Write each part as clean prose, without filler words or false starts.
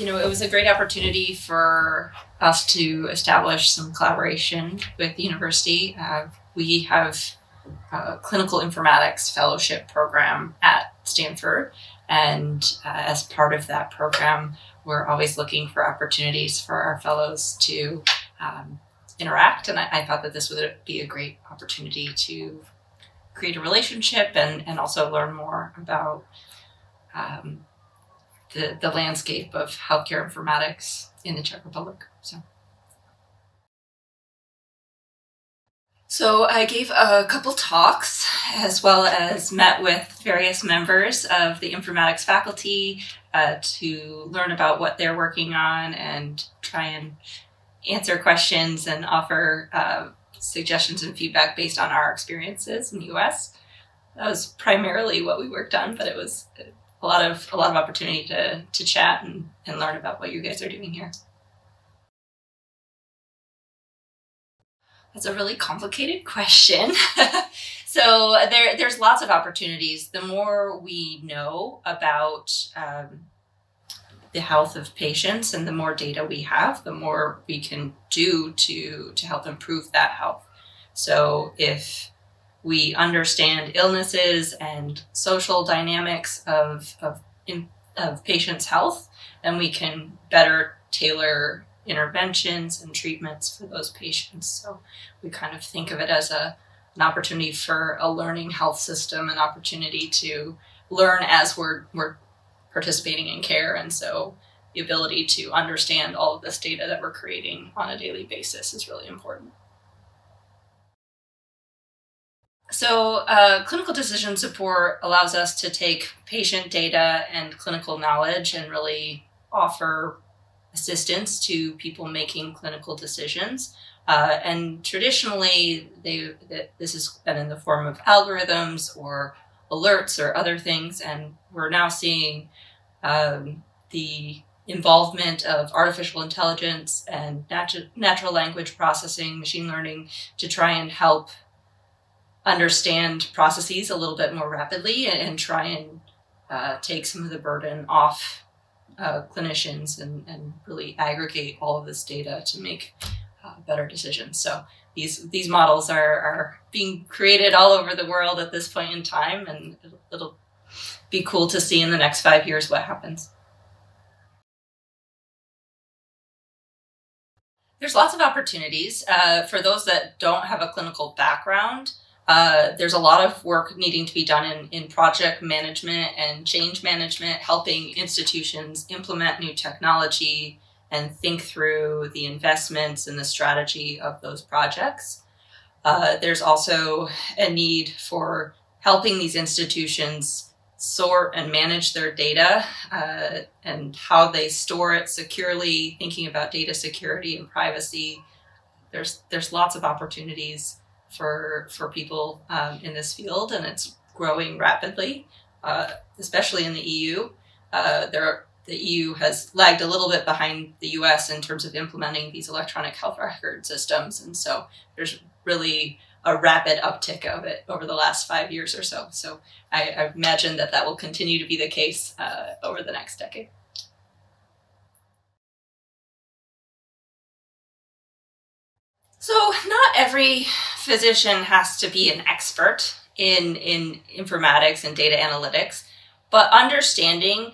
it was a great opportunity for us to establish some collaboration with the university. We have a Clinical Informatics Fellowship program at Stanford. And as part of that program, we're always looking for opportunities for our fellows to interact. And I thought that this would be a great opportunity to create a relationship and also learn more about the landscape of healthcare informatics in the Czech Republic. So I gave a couple talks, as well as met with various members of the informatics faculty to learn about what they're working on and try and answer questions and offer suggestions and feedback based on our experiences in the US. That was primarily what we worked on, but it was a lot of opportunity to chat and learn about what you guys are doing here. That's a really complicated question. So there's lots of opportunities. The more we know about the health of patients and the more data we have, the more we can do to help improve that health. So if we understand illnesses and social dynamics of patients' health, then we can better tailor interventions and treatments for those patients. So we kind of think of it as an opportunity for a learning health system, an opportunity to learn as we're participating in care. And so the ability to understand all of this data that we're creating on a daily basis is really important. So clinical decision support allows us to take patient data and clinical knowledge and really offer assistance to people making clinical decisions. And traditionally, this has been in the form of algorithms or alerts or other things. And we're now seeing the involvement of artificial intelligence and natural language processing, machine learning, to try and help understand processes a little bit more rapidly and try and take some of the burden off clinicians and really aggregate all of this data to make better decisions. So these models are being created all over the world at this point in time, and it'll be cool to see in the next 5 years what happens. There's lots of opportunities. For those that don't have a clinical background, there's a lot of work needing to be done in project management and change management, helping institutions implement new technology and think through the investments and the strategy of those projects. There's also a need for helping these institutions sort and manage their data and how they store it securely, thinking about data security and privacy. There's lots of opportunities for people in this field, and it's growing rapidly, especially in the EU. The EU has lagged a little bit behind the US in terms of implementing these electronic health record systems, and so there's really a rapid uptick of it over the last 5 years or so. So I imagine that will continue to be the case over the next decade. So not every physician has to be an expert in informatics and data analytics, but understanding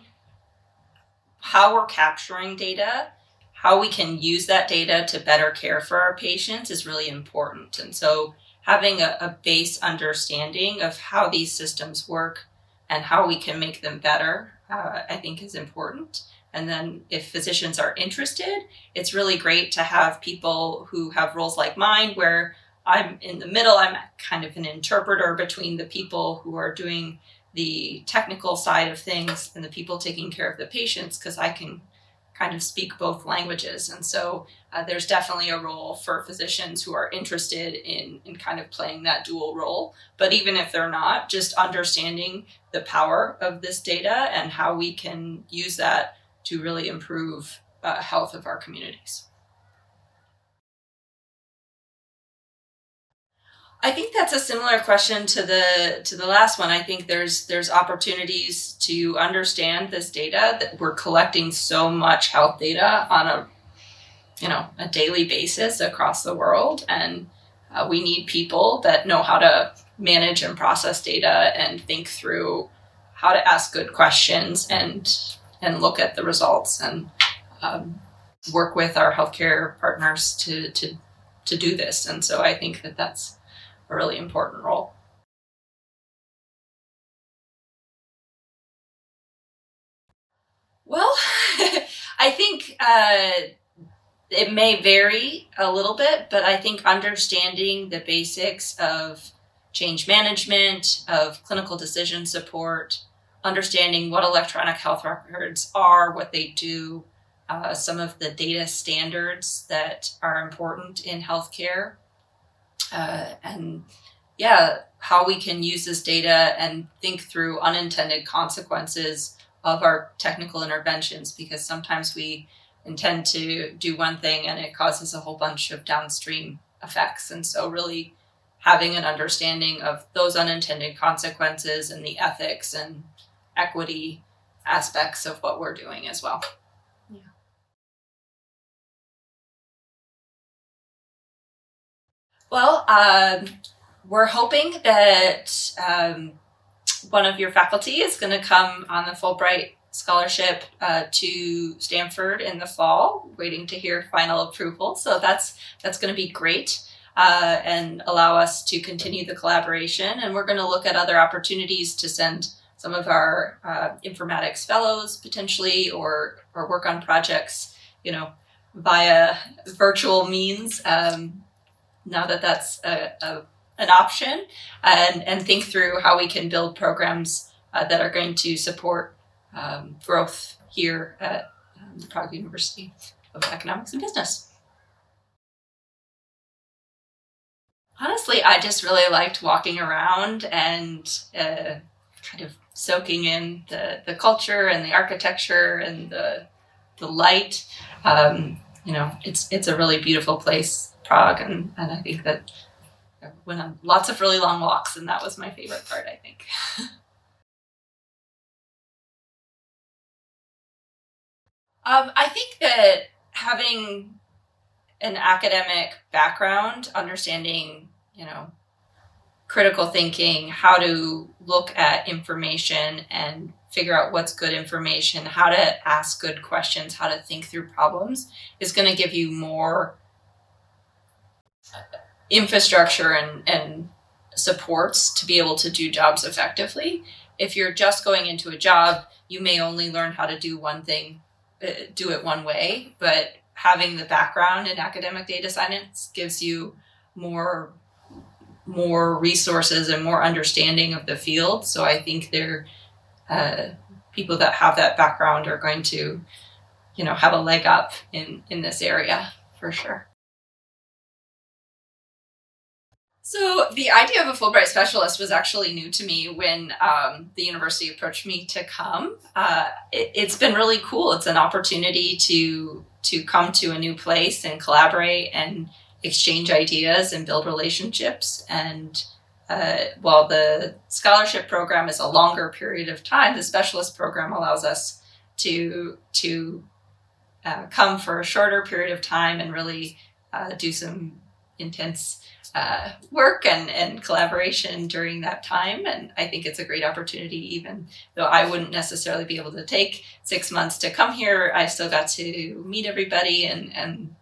how we're capturing data, how we can use that data to better care for our patients is really important. And so having a base understanding of how these systems work and how we can make them better, I think is important. And then if physicians are interested, it's really great to have people who have roles like mine where I'm in the middle. I'm kind of an interpreter between the people who are doing the technical side of things and the people taking care of the patients, because I can kind of speak both languages. And so there's definitely a role for physicians who are interested in kind of playing that dual role. But even if they're not, just understanding the power of this data and how we can use that to really improve health of our communities. I think that's a similar question to the last one. I think there's opportunities to understand this data, that we're collecting so much health data on a daily basis across the world, and we need people that know how to manage and process data and think through how to ask good questions and look at the results and work with our healthcare partners to do this. And so I think that that's a really important role. Well, I think it may vary a little bit, but I think understanding the basics of change management, of clinical decision support, understanding what electronic health records are, what they do, some of the data standards that are important in healthcare, and how we can use this data and think through unintended consequences of our technical interventions, because sometimes we intend to do one thing and it causes a whole bunch of downstream effects. And so really having an understanding of those unintended consequences and the ethics and equity aspects of what we're doing as well. Yeah. Well, we're hoping that one of your faculty is going to come on the Fulbright scholarship to Stanford in the fall, waiting to hear final approval. So that's going to be great and allow us to continue the collaboration. And we're going to look at other opportunities to send some of our informatics fellows potentially, or work on projects, via virtual means. Now that that's an option, and think through how we can build programs that are going to support growth here at the Prague University of Economics and Business. Honestly, I just really liked walking around and kind of soaking in the culture and the architecture and the light. It's a really beautiful place, Prague, and I think that I went on lots of really long walks, and that was my favorite part, I think. I think that having an academic background, understanding, critical thinking, how to look at information and figure out what's good information, how to ask good questions, how to think through problems, is going to give you more infrastructure and supports to be able to do jobs effectively. If you're just going into a job, you may only learn how to do one thing, do it one way, but having the background in academic data science gives you more resources and more understanding of the field. So I think people that have that background are going to, have a leg up in this area for sure. So the idea of a Fulbright specialist was actually new to me when the university approached me to come. It's been really cool. It's an opportunity to come to a new place and collaborate and exchange ideas and build relationships. And while the scholarship program is a longer period of time, the specialist program allows us to come for a shorter period of time and really do some intense work and collaboration during that time. And I think it's a great opportunity, even though I wouldn't necessarily be able to take 6 months to come here. I still got to meet everybody, and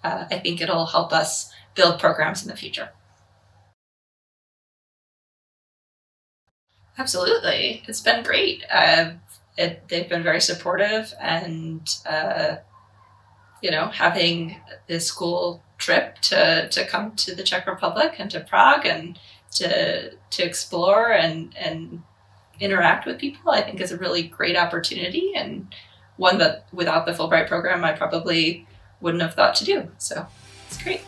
I think it'll help us build programs in the future. Absolutely. It's been great. They've been very supportive, and having this school trip to come to the Czech Republic and to Prague and to explore and interact with people, I think is a really great opportunity, and one that without the Fulbright program I probably wouldn't have thought to do. So it's great.